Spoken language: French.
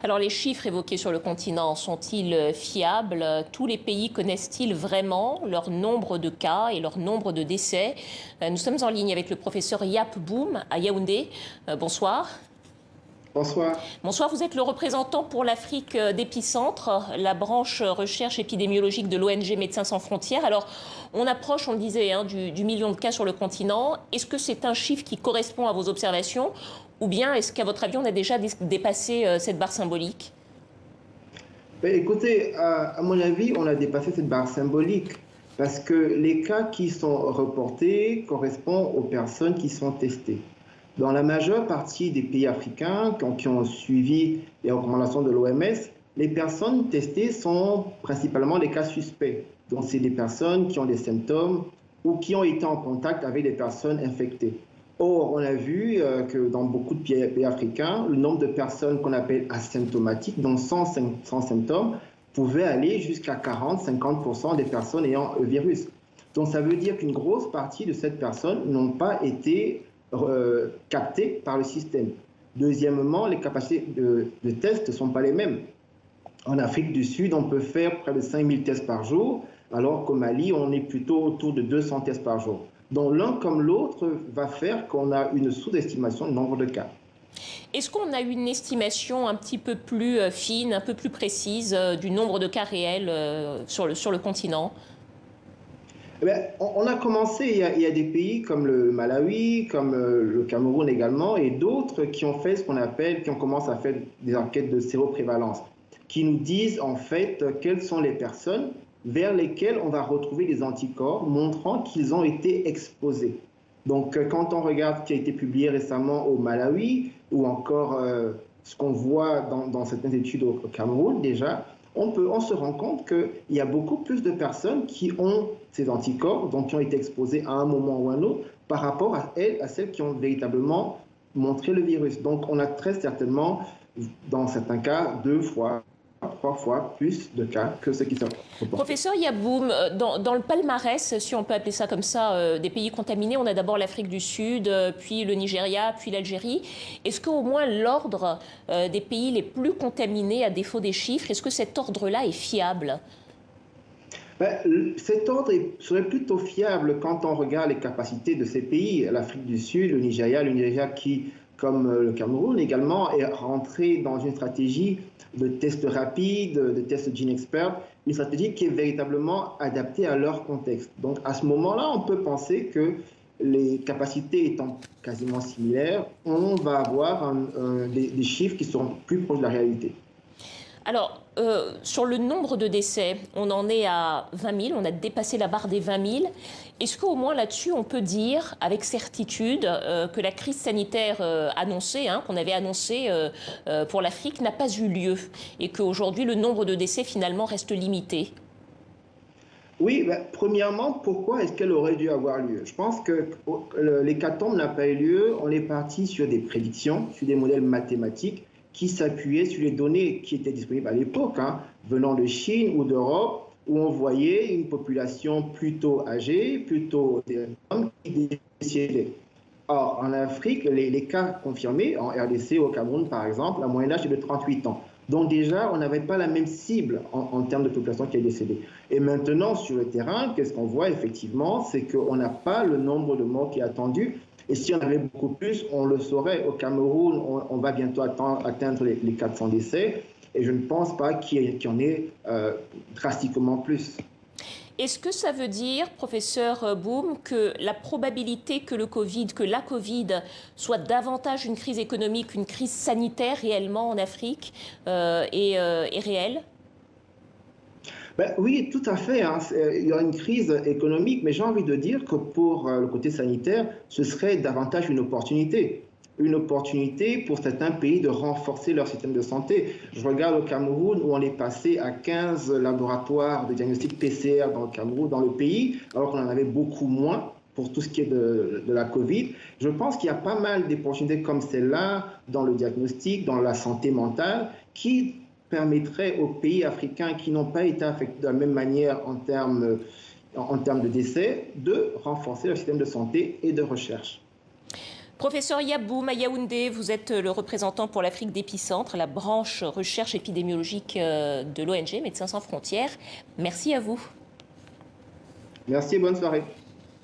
Alors les chiffres évoqués sur le continent sont-ils fiables? Tous les pays connaissent-ils vraiment leur nombre de cas et leur nombre de décès? Nous sommes en ligne avec le professeur Jaap Boom à Yaoundé. Bonsoir. Bonsoir. Bonsoir, vous êtes le représentant pour l'Afrique d'Épicentre, la branche recherche épidémiologique de l'ONG Médecins sans frontières. Alors, on approche, on le disait, du million de cas sur le continent. Est-ce que c'est un chiffre qui correspond à vos observations ou bien est-ce qu'à votre avis, on a déjà dépassé cette barre symbolique? Écoutez, à mon avis, on a dépassé cette barre symbolique parce que les cas qui sont reportés correspondent aux personnes qui sont testées. Dans la majeure partie des pays africains qui ont suivi les recommandations de l'OMS, les personnes testées sont principalement des cas suspects. Donc, c'est des personnes qui ont des symptômes ou qui ont été en contact avec des personnes infectées. Or, on a vu que dans beaucoup de pays africains, le nombre de personnes qu'on appelle asymptomatiques, donc sans symptômes, pouvait aller jusqu'à 40-50% des personnes ayant le virus. Donc, ça veut dire qu'une grosse partie de ces personnes n'ont pas été captées par le système. Deuxièmement, les capacités de tests ne sont pas les mêmes. En Afrique du Sud, on peut faire près de 5000 tests par jour, alors qu'au Mali, on est plutôt autour de 200 tests par jour. Donc l'un comme l'autre va faire qu'on a une sous-estimation du nombre de cas. Est-ce qu'on a une estimation un petit peu plus fine, un peu plus précise du nombre de cas réels sur le continent? On a commencé, il y a des pays comme le Malawi, comme le Cameroun également, et d'autres qui ont fait ce qu'on appelle, qui ont commencé à faire des enquêtes de séroprévalence, qui nous disent en fait quelles sont les personnes vers lesquelles on va retrouver des anticorps montrant qu'ils ont été exposés. Donc quand on regarde ce qui a été publié récemment au Malawi, ou encore ce qu'on voit dans certaines études au Cameroun déjà, on se rend compte qu'il y a beaucoup plus de personnes qui ont ces anticorps, donc qui ont été exposées à un moment ou à un autre, par rapport à celles qui ont véritablement montré le virus. Donc on a très certainement, dans certains cas, 2 fois, 3 fois plus de cas que ceux qui sont reportés. Professeur Yaboum, dans le palmarès, si on peut appeler ça comme ça, des pays contaminés, on a d'abord l'Afrique du Sud, puis le Nigeria, puis l'Algérie. Est-ce qu'au moins l'ordre des pays les plus contaminés, à défaut des chiffres, est-ce que cet ordre-là est fiable? Cet ordre serait plutôt fiable quand on regarde les capacités de ces pays. L'Afrique du Sud, le Nigeria qui, comme le Cameroun également, est rentré dans une stratégie de tests rapides, de tests GeneXpert, une stratégie qui est véritablement adaptée à leur contexte. Donc à ce moment-là, on peut penser que les capacités étant quasiment similaires, on va avoir des chiffres qui seront plus proches de la réalité. Alors, sur le nombre de décès, on en est à 20 000, on a dépassé la barre des 20 000. Est-ce qu'au moins là-dessus, on peut dire avec certitude que la crise sanitaire annoncée, qu'on avait annoncée pour l'Afrique, n'a pas eu lieu et qu'aujourd'hui, le nombre de décès finalement reste limité? Oui, premièrement, pourquoi est-ce qu'elle aurait dû avoir lieu? Je pense que l'hécatombe n'a pas eu lieu. On est parti sur des prédictions, sur des modèles mathématiques qui s'appuyaient sur les données qui étaient disponibles à l'époque, venant de Chine ou d'Europe, où on voyait une population plutôt âgée, plutôt qui décédait. Or, en Afrique, les cas confirmés, en RDC, au Cameroun par exemple, la moyenne d'âge est de 38 ans. Donc déjà, on n'avait pas la même cible en termes de population qui est décédée. Et maintenant, sur le terrain, qu'est-ce qu'on voit effectivement? C'est qu'on n'a pas le nombre de morts qui est attendu. Et si on avait beaucoup plus, on le saurait. Au Cameroun, on va bientôt atteindre les 400 décès. Et je ne pense pas qu'il y en ait drastiquement plus. Est-ce que ça veut dire, professeur Boom, que la probabilité que la Covid soit davantage une crise économique, une crise sanitaire réellement en Afrique est réelle? Oui, tout à fait. Il y a une crise économique, mais j'ai envie de dire que pour le côté sanitaire, ce serait davantage une opportunité. Une opportunité pour certains pays de renforcer leur système de santé. Je regarde au Cameroun où on est passé à 15 laboratoires de diagnostic PCR dans le Cameroun, dans le pays, alors qu'on en avait beaucoup moins pour tout ce qui est de la Covid. Je pense qu'il y a pas mal d'opportunités comme celle-là dans le diagnostic, dans la santé mentale, qui permettrait aux pays africains qui n'ont pas été affectés de la même manière en termes de décès, de renforcer leur système de santé et de recherche. Professeur Yabou Mayaoundé, vous êtes le représentant pour l'Afrique d'Épicentre, la branche recherche épidémiologique de l'ONG Médecins sans frontières. Merci à vous. Merci et bonne soirée.